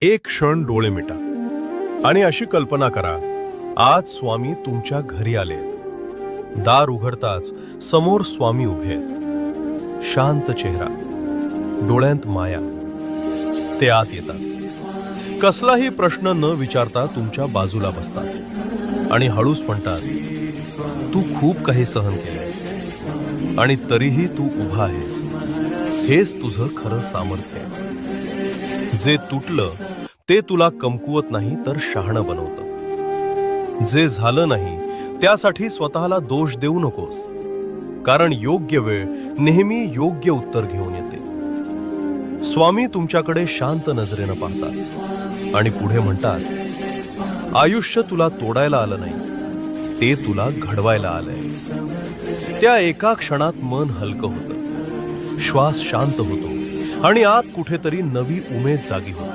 एक क्षण डोळे मिटा आणि अशी कल्पना करा, आज स्वामी तुमच्या घरी आलेत. दार उघडताच समोर स्वामी उभे आहेत. शांत चेहरा, डोळ्यांत माया. ते आत येतात. कसलाही प्रश्न न विचारता तुमच्या बाजूला बसतात आणि हळूच म्हणतात, तू खूप काही सहन केलेस आणि तरीही तू उभा आहेस. हेच तुझं खरं सामर्थ्य आहे. जे तुटलं ते तुला कमकुवत नाही तर शहाणं बनवतं. जे झालं नाही त्यासाठी स्वतःला दोष देऊ नकोस, कारण योग्य वेळ नेहमी योग्य उत्तर घेऊन येते. स्वामी तुमच्याकडे शांत नजरेनं पाहतात आणि पुढे म्हणतात, आयुष्य तुला तोडायला आलं नाही, ते तुला घडवायला आलंय. त्या एका क्षणात मन हलकं होतं, श्वास शांत होतो आणि आत कुठेतरी नवी उमेद जागी होते.